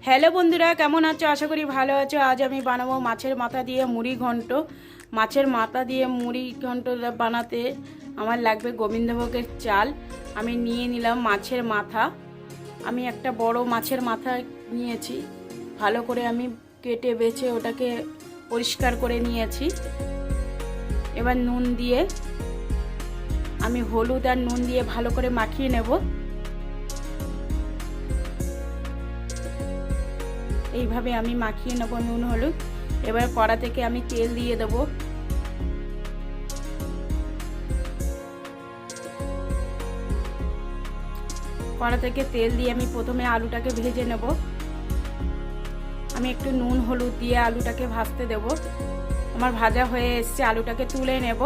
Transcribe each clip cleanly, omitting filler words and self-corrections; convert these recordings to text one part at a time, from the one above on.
Hello বন্ধুরা, কেমন আছো? আশা করি ভালো আছো। আজ আমি বানাবো মাছের মাথা দিয়ে মুড়ি ঘন্ট। মাছের মাথা দিয়ে মুড়ি ঘন্ট বানাতে আমার লাগবে গোবিন্দভোগের চাল। আমি নিয়ে নিলাম মাছের মাথা। আমি একটা বড় মাছের মাথা নিয়েছি। ভালো করে আমি কেটে বেছে ওটাকে পরিষ্কার করে নিয়েছি। এবার নুন দিয়ে আমি হলুদ আর নুন দিয়ে ভালো করে মাখিয়ে নেব। এইভাবে আমি মাখিয়ে নেব নুন হলুদ। এবার কড়া থেকে আমি তেল দিয়ে দেব। কড়া থেকে তেল দিয়ে আমি প্রথমে আলুটাকে ভেজে নেব। আমি একটু নুন হলুদ দিয়ে আলুটাকে ভাজতে দেব। আমার ভাজা হয়ে এসছে, আলুটাকে তুলে নেব।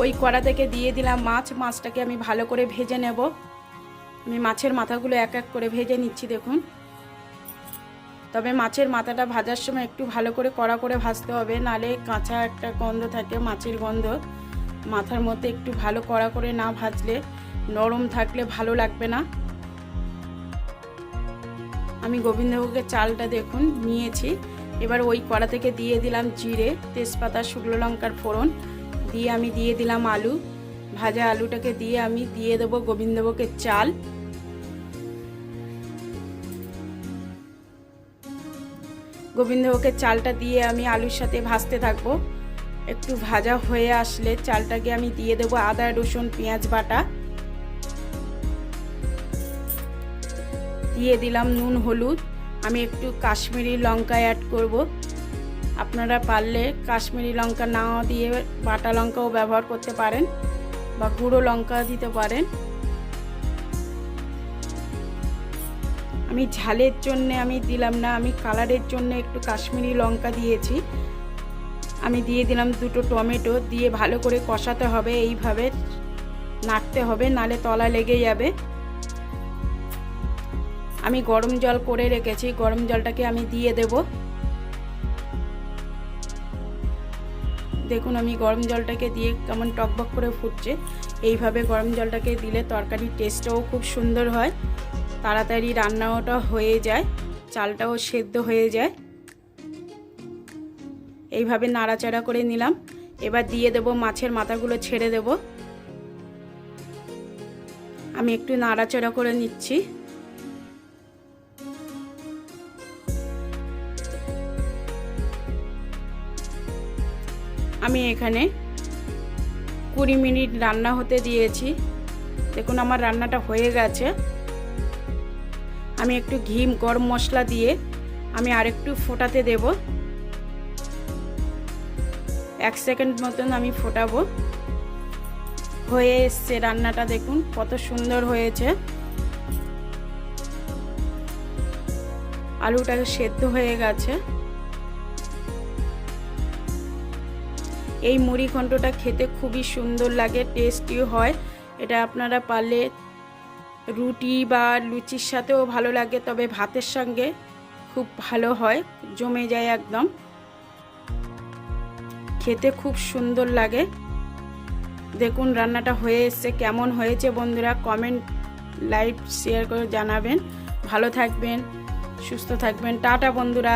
ওই কড়া থেকে দিয়ে দিলাম মাছটাকে আমি ভালো করে ভেজে নেব। আমি মাছের মাথাগুলো এক এক করে ভেজে নিচ্ছি দেখুন। তবে মাছের মাথাটা ভাজার সময় একটু ভালো করে কড়া করে ভাজতে হবে, নালে কাঁচা একটা গন্ধ থাকে, মাছের গন্ধ। মাথার মধ্যে একটু ভালো কড়া করে না ভাজলে, নরম থাকলে ভালো লাগবে না। আমি গোবিন্দভোগের চালটা দেখুন নিয়েছি। এবার ওই কড়া থেকে দিয়ে দিলাম জিরে, তেজপাতা, শুকনো লঙ্কার ফোড়ন দিয়ে আমি দিয়ে দিলাম আলু। ভাজা আলুটাকে দিয়ে আমি দিয়ে দেবো গোবিন্দভোগের চাল। গোবিন্দভোগের চালটা দিয়ে আমি আলুর সাথে ভাজতে থাকবো। একটু ভাজা হয়ে আসলে চালটাকে আমি দিয়ে দেবো আদা রসুন পেঁয়াজ বাটা। দিয়ে দিলাম নুন হলুদ। আমি একটু কাশ্মীরি লঙ্কা অ্যাড করব। আপনারা পারলে কাশ্মীরি লঙ্কা না দিয়ে বাটা লঙ্কাও ব্যবহার করতে পারেন বা গুঁড়ো লঙ্কা দিতে পারেন। আমি ঝালের জন্য আমি দিলাম না, আমি কালারের জন্য একটু কাশ্মীরি লঙ্কা দিয়েছি। আমি দিয়ে দিলাম দুটো টমেটো দিয়ে ভালো করে কষাতে হবে, এইভাবে নাড়তে হবে, নালে তলা লেগে যাবে। আমি গরম জল করে রেখেছি, গরম জলটাকে আমি দিয়ে দেব। দেখুন আমি গরম জলটাকে দিয়ে কেমন টকবক করে ফুটছে। এইভাবে গরম জলটাকে দিলে তরকারির টেস্টটাও খুব সুন্দর হয়, তাড়াতাড়ি রান্নাটা হয়ে যায়, চালটাও সেদ্ধ হয়ে যায়। এইভাবে নাড়াচাড়া করে নিলাম। এবার দিয়ে দেব মাছের মাথাগুলো, ছেড়ে দেব। আমি একটু নাড়াচাড়া করে নিচ্ছি। আমি এখানে 20 মিনিট রান্না হতে দিয়েছি। দেখুন আমার রান্নাটা হয়ে গেছে। আমি একটু ঘি গরম মশলা দিয়ে আমি আরেকটু ফোটাতে দেব। 1 সেকেন্ড মতন আমি ফোটাবো। হয়ে এসছে রান্নাটা, দেখুন কত সুন্দর হয়েছে। আলুটা সেদ্ধ হয়ে গেছে। এই মুড়ি ঘন্টটা খেতে খুবই সুন্দর লাগে, টেস্টি হয়। এটা আপনারা পারলে রুটি বা লুচির সাথেও ভালো লাগে, তবে ভাতের সঙ্গে খুব ভালো হয়, জমে যায় একদম, খেতে খুব সুন্দর লাগে। দেখুন রান্নাটা হয়ে এসছে। কেমন হয়েছে বন্ধুরা কমেন্ট, লাইক, শেয়ার করে জানাবেন। ভালো থাকবেন, সুস্থ থাকবেন। টাটা বন্ধুরা।